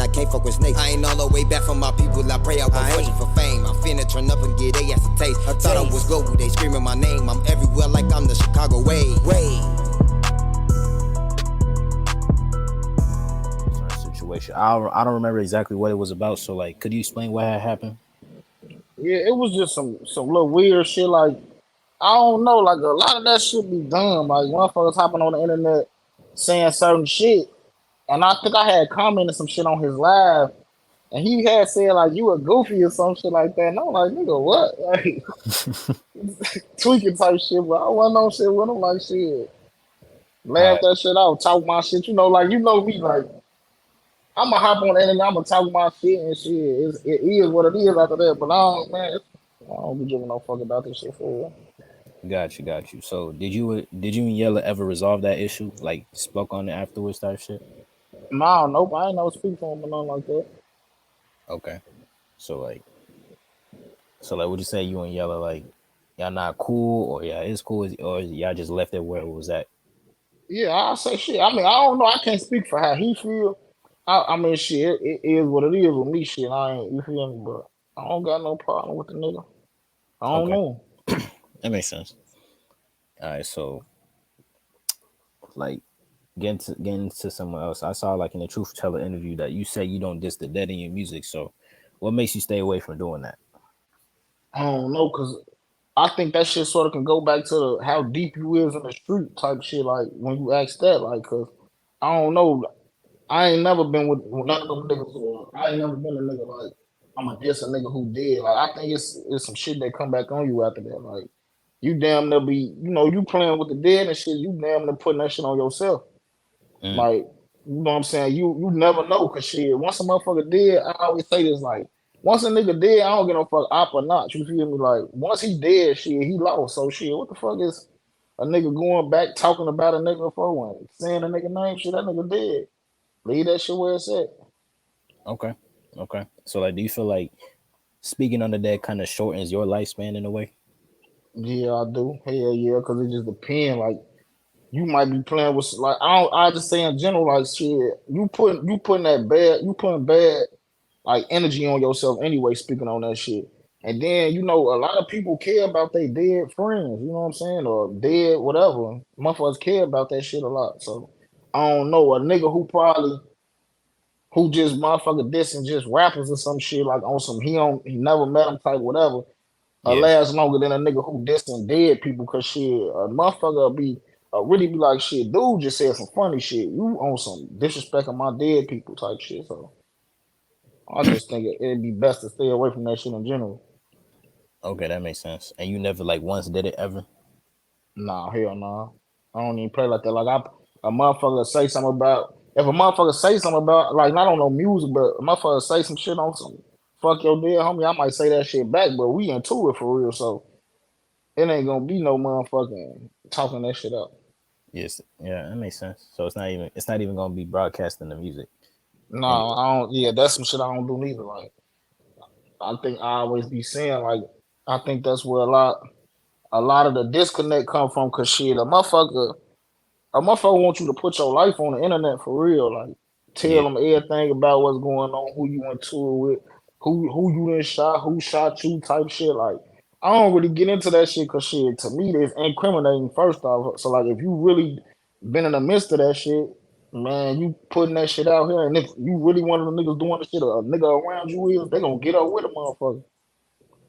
I can't fuck with snakes. I ain't all the way back from my people, I pray I won't fortune for fame. I'm finna turn up and get they ass a taste. I thought I was global, they screaming my name. I'm everywhere like I'm the Chicago way. Situation. I don't remember exactly what it was about. So like, could you explain what had happened? Yeah, it was just some little weird shit. Like I don't know, like a lot of that shit be dumb. Like motherfuckers hopping on the internet saying certain shit, and I think I had commented some shit on his live, and he had said like you a goofy or some shit like that. And I'm like, nigga, what? Like tweaking type shit, but I wasn't on shit with him like shit. All Laugh right. that shit out, talk my shit. Like you know me, like I'ma hop on the internet, I'ma talk my shit and shit. It is what it is after that. But I don't, man, I don't be giving no fuck about this shit for real. Got you. So did you and Yella ever resolve that issue? Like spoke on it afterwards, type shit. No, nope, I ain't never speak to him or nothing like that. Okay. So like, would you say you and Yella like y'all not cool, or yeah, it's cool, or y'all just left it where it was at? Yeah, I say shit. I mean, I don't know. I can't speak for how he feel. I mean, shit, it is what it is with me. Shit, I ain't. You feel me? But I don't got no problem with the nigga. I don't Okay, know. that makes sense. All right, so like getting to someone else. I saw like in the Truth Teller interview that you say you don't diss the dead in your music. So what makes you stay away from doing that? I don't know, cause I think that shit sort of can go back to how deep you is in the street type shit. Like when you ask that, like, cause I don't know. I ain't never been with none of them niggas. I ain't never been a nigga like I'm a diss a nigga who did. Like I think it's some shit that come back on you after that. Like you damn near be, you playing with the dead and shit. You damn near putting that shit on yourself. Mm, Like you know what I'm saying. You never know, cause shit. Once a motherfucker dead, I always say this like. Once a nigga dead, I don't get no fuck op or not. You feel me? Like once he dead, shit, he lost. So shit, what the fuck is a nigga going back talking about a nigga for one, saying a nigga name? Shit, that nigga dead. Leave that shit where it's at. okay, okay. So like, do you feel like speaking on the dead kind of shortens your lifespan in a way? Yeah, I do. Hell yeah, because it just depends. Like you might be playing with like I don't. I just say in general, like shit. You putting bad like energy on yourself anyway. Speaking on that shit, and then a lot of people care about their dead friends. You know what I'm saying, or dead whatever. Motherfuckers care about that shit a lot. So I don't know a nigga who just motherfucker dissing just rappers or some shit like on some he never met him type whatever Yeah, last longer than a nigga who dissing dead people, cause shit, a motherfucker really be like shit, dude just said some funny shit. You on some disrespecting my dead people type shit. So I just think it'd be best to stay away from that shit in general. okay, that makes sense. And you never like once did it ever? Nah, hell nah. I don't even play like that. Like a motherfucker say something about if a motherfucker say something about like not on no music, but a motherfucker say some shit on some fuck your dead homie, I might say that shit back, but we into it for real, so it ain't gonna be no motherfucking talking that shit up. Yes, yeah, that makes sense. So it's not even gonna be broadcasting the music No, anyway. I don't. Yeah, that's some shit I don't do neither. Like, I think I always be saying like, I think that's where a lot of the disconnect come from. Cause shit, a motherfucker wants you to put your life on the internet for real. Like, tell Yeah, them everything about what's going on, who you into it with, who you done shot, who shot you, type shit. Like, I don't really get into that shit. Cause shit, to me, it's incriminating. First off, so like, if you really been in the midst of that shit. Man, you putting that shit out here, and if you really one of the niggas doing the shit, a nigga around you is, they gonna get up with a motherfucker.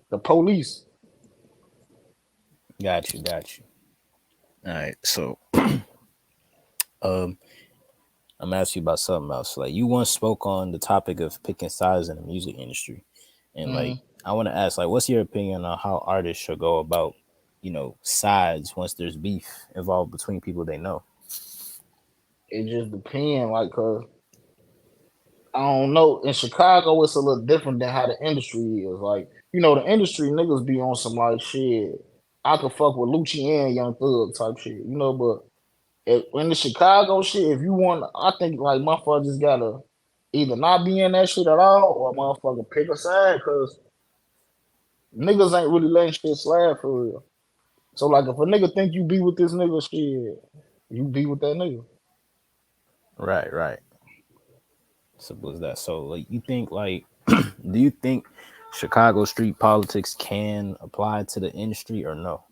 The police. got you. All right, so um, I'm gonna ask you about something else. Like you once spoke on the topic of picking sides in the music industry, and like Hmm. I want to ask, like, what's your opinion on how artists should go about, sides once there's beef involved between people they know? It just depends, like, cause I don't know. In Chicago, it's a little different than how the industry is. Like, the industry niggas be on some like shit. I could fuck with Lucci and Young Thug type shit, but in the Chicago shit, if you want, I think like motherfucker just gotta either not be in that shit at all or motherfucker pick a side, cause niggas ain't really letting shit slide for real. So like if a nigga think you be with this nigga, shit, you be with that nigga. Right, right. Simple as that. So, like, you think, like, do you think Chicago street politics can apply to the industry or no?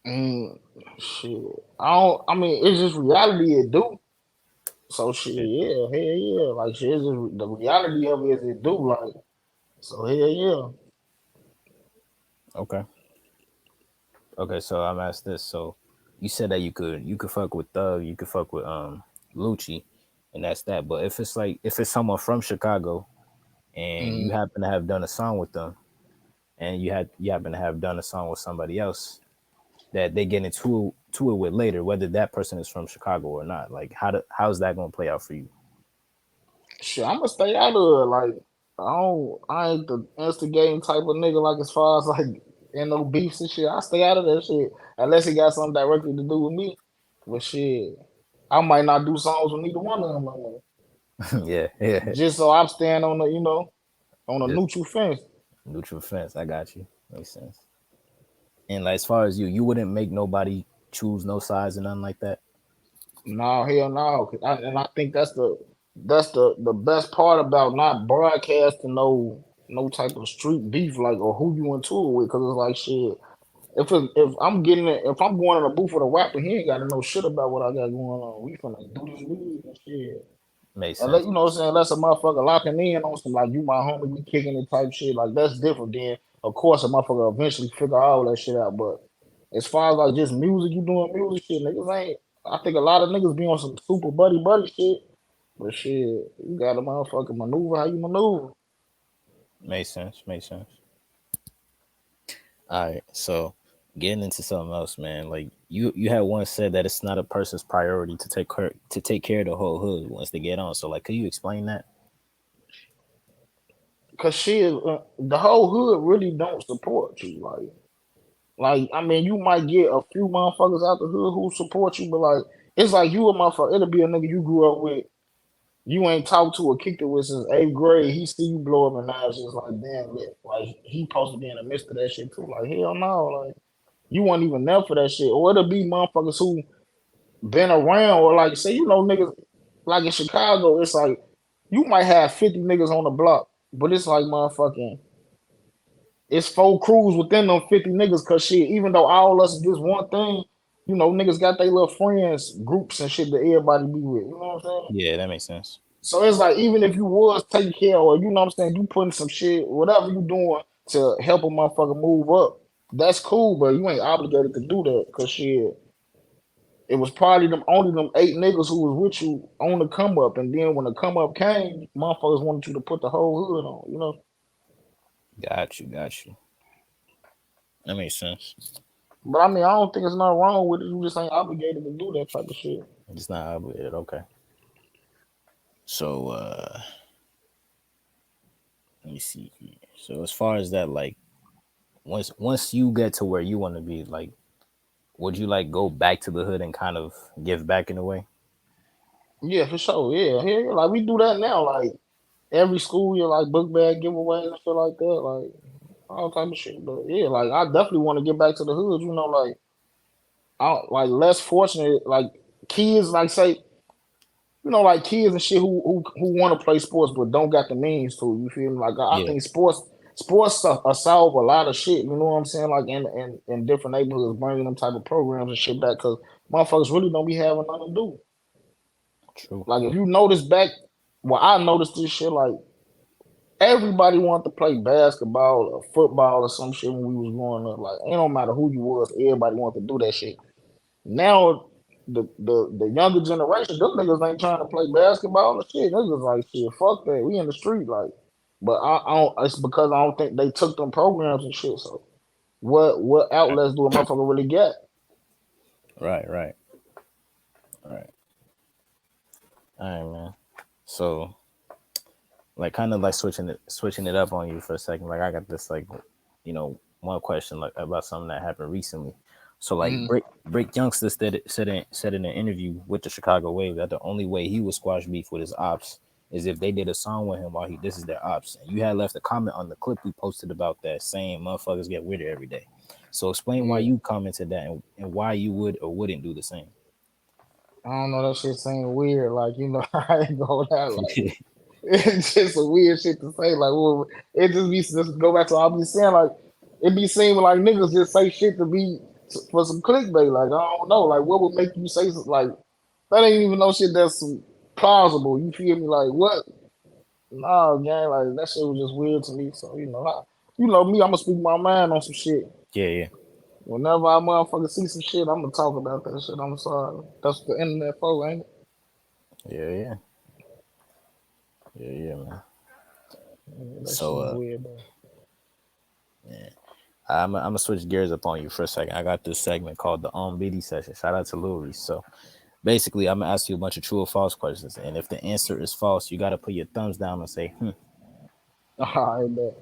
Mm, shit. I don't. I mean, it's just reality. It do. So shit. Yeah. Yeah. Hell yeah. Like shit. It's just, the reality of it is it do. Like so. Hell yeah. Okay. Okay. So I'm asked this. So you said that you could fuck with Thug, you could fuck with Lucci, and that's that. But if it's someone from Chicago and you Mm. happen to have done a song with them, and you happen to have done a song with somebody else that they get into it with later, whether that person is from Chicago or not, like how's that gonna play out for you? Shit. I'm gonna stay out of it. Like I don't. I ain't the instigating type of nigga. Like as far as like in no beefs and shit. I stay out of that shit unless it got something directly to do with me. But shit. I might not do songs with neither one of them no more. Yeah, yeah. Just so I'm staying on the, on a Just neutral fence. neutral fence. I got you. Makes sense. And like, as far as you wouldn't make nobody choose no sides and nothing like that. No, hell no. And I think that's the best part about not broadcasting no type of street beef like or who you into it with because it's like shit. If I'm getting it, if I'm going in a booth with a rapper, he ain't got to know shit about what I got going on. We finna do this music and shit. Makes And let, sense. you know what I'm saying? Unless a motherfucker locking in on some like you my homie, we kicking it type shit. Like that's different. Then of course a motherfucker eventually figure all that shit out. But as far as like just music, you doing music shit, niggas ain't. I think a lot of niggas be on some super buddy shit. But shit, you gotta motherfucking maneuver how you maneuver. Makes sense. Makes sense. All right. So getting into something else, man. Like you had once said that it's not a person's priority to take care of the whole hood once they get on. So like, could you explain that? Cause shit, the whole hood really don't support you. Like I mean, you might get a few motherfuckers out the hood who support you, but like it's like you a motherfucker. It'll be a nigga you grew up with. You ain't talked to or kicked it with since eighth grade. He see you blow up and now it's just like damn it. Like he supposed to be in the midst of that shit too. Like hell no. Like you weren't even there for that shit. Or it'll be motherfuckers who been around or like say niggas like in Chicago. It's like you might have 50 niggas on the block, but it's like motherfucking it's four crews within them 50 niggas. Cause shit, even though all us is this one thing, niggas got their little friends groups and shit that everybody be with. You know what I'm saying? Yeah, that makes sense. So it's like even if you was taking care or you know what I'm saying, you putting some shit, whatever you doing to help a motherfucker move up, that's cool, but you ain't obligated to do that. Cause shit, it was probably them only them eight niggas who was with you on the come up, and then when the come up came, motherfuckers wanted you to put the whole hood on. Got you. Got you. That makes sense. But I mean, I don't think there's nothing wrong with it. You just ain't obligated to do that type of shit. It's not obligated. Okay. So let me see here. So as far as that, like once you get to where you want to be, like, would you like go back to the hood and kind of give back in a way? Yeah, for sure. Yeah. Like we do that now. Like every school year, like book bag giveaways and shit like that. Like all type of shit. But yeah, like I definitely want to get back to the hood. Like like less fortunate, like kids, like say, like kids and shit who want to play sports but don't got the means to. You feel me? Like I Yeah. think sports solve a lot of shit. You know what I'm saying? Like in different neighborhoods, bringing them type of programs and shit back because motherfuckers really don't be having nothing to do. True. Like if you notice back, well, I noticed this shit. Like everybody wanted to play basketball or football or some shit when we was growing up. Like it don't matter who you was, everybody wanted to do that shit. Now the younger generation, them niggas ain't trying to play basketball or shit. Niggas like shit, fuck that. We in the street like. But I don't. It's because I don't think they took them programs and shit. So what outlets do a motherfucker really get? Right. Right. Right. All right, man. So like kind of like switching it up on you for a second. Like I got this like, one question like about something that happened recently. So like Mm, Brick Youngster said in an interview with the Chicago Wave that the only way he would squash beef with his ops is if they did a song with him while this is their ops. And you had left a comment on the clip we posted about that saying motherfuckers get weirder every day. So explain why yeah. you commented that and why you would or wouldn't do the same. I don't know, that shit seemed weird. Like, you know, I ain't going out like it's just a weird shit to say. Like, well, it just be just go back to what I be saying. Like, it be seeming like niggas just say shit to be for some clickbait. Like, I don't know. Like, what would make you say like that? Ain't even no shit that's plausible. You feel me? Like, what? Nah, gang. Like that shit was just weird to me. So you know me. I'm gonna speak my mind on some shit. Yeah, yeah, Whenever I motherfucker see some shit, I'm gonna talk about that shit. I'm sorry. That's what the internet for, ain't it? yeah, yeah, yeah, yeah, man. Yeah, that shit So was weird, though. I'm gonna switch gears up on you for a second. I got this segment called the On BD session. Shout out to Lil Reese. So basically, I'm gonna ask you a bunch of true or false questions, and if the answer is false, you gotta put your thumbs down and say, "Hmm." I bet.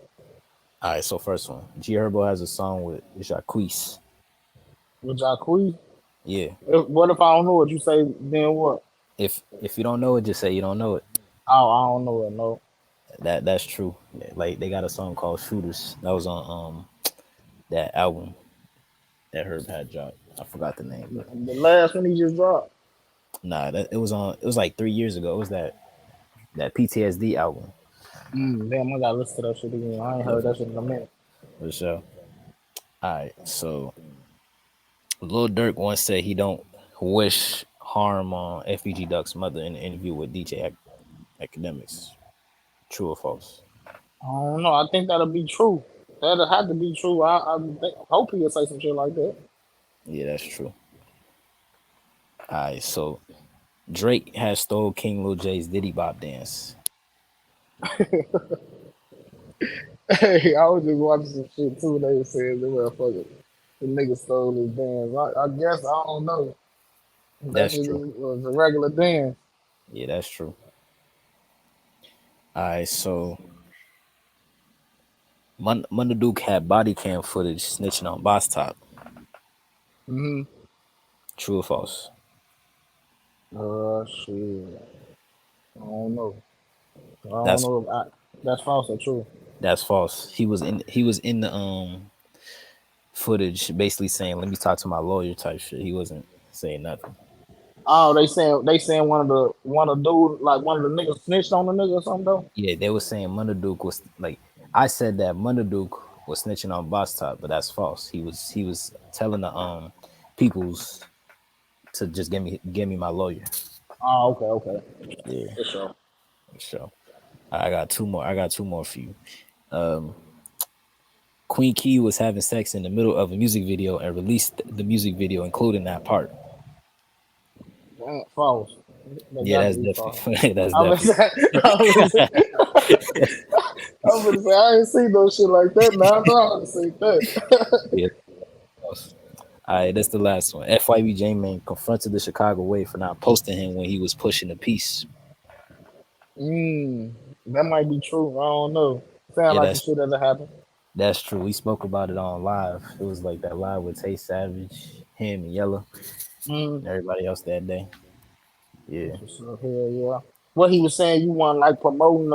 All right. So first one, G Herbo has a song with Jacquees. With Jacquees, Yeah. what if I don't know what you say? Then what? If you don't know it, just say you don't know it. Oh, I don't know it. No. That's true. Like they got a song called Shooters that was on that album that Herb had dropped. I forgot the name, but The last one he just dropped. nah, it was on. It was like 3 years ago. It was that PTSD album. Damn, I gotta listen to that shit again. I ain't Yeah, heard that shit in a minute. for sure. All right, so Lil Durk once said he don't wish harm on FBG Duck's mother in an interview with Academics. True or false? I don't know. I think that'll be true. That'll have to be true. Hope he'll say some shit like that. Yeah, that's true. All right, so Drake has stole King Lil J's Diddy Bop dance. Hey, I was just watching some shit too. They were saying the motherfucker, the nigga stole his dance. I guess I don't know. That That's shit true. was a regular dance. Yeah, that's true. All right, so Munda Duke had body cam footage snitching on Boss Top. Mm-hmm. True or false? Shit. I don't know. I don't That's know if that's false or true. that's false. He was in the footage basically saying, "Let me talk to my lawyer" type shit. He wasn't saying nothing. Oh, they saying one of the dude like one of the niggas snitched on the nigga or something though. Yeah, they were saying Munda Duke was like, I said that Munda Duke was snitching on Boss Top, but that's false. He was telling the peoples to just give me my lawyer. Oh, okay, Yeah, for sure. for sure. I got two more. I got two more for you. Queen Key was having sex in the middle of a music video and released the music video, including that part. False. That Yeah, got to that's be false. definitely that's I was, definitely I was, I was gonna say I ain't seen no shit like that. Now I know how to say that. yeah. All right, that's the last one. FYB J Mane confronted the Chicago Way for not posting him when he was pushing the piece. That might be true. I don't know. Sound Yeah, like some shit that happened. that's true. We spoke about it on live. It was like that live with Tay Savage, him and Yella, Mm, and everybody else that day. Yeah. for sure. Hell yeah. What he was saying, you want like promoting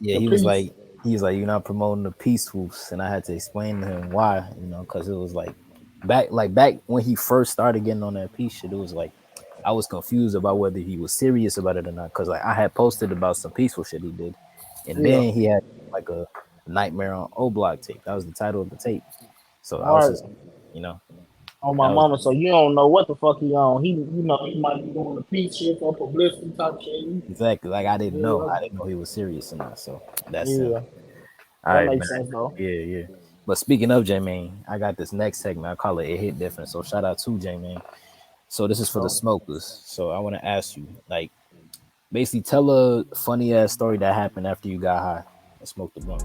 Yeah, the he was piece. like, you're not promoting the peace swoops, and I had to explain to him why, because it was back when he first started getting on that peace shit. It was like I was confused about whether he was serious about it or not, because like I had posted about some peaceful shit he did, and Yeah. then he had like a Nightmare on O Block tape. That was the title of the tape. So I All was right. just, you know, On my that was mama, so you don't know what the fuck he on. He might be doing the piece shit for publicity type shit. exactly like I didn't know. Yeah, I didn't know he was serious or not. So that's him. yeah. All That right, makes man. sense though. Yeah, yeah. But speaking of J Mane, I got this next segment. I call it "It Hit Different." So shout out to J Mane. So this is for the So, smokers. So I want to ask you, like, basically tell a funny ass story that happened after you got high and smoked the blunt.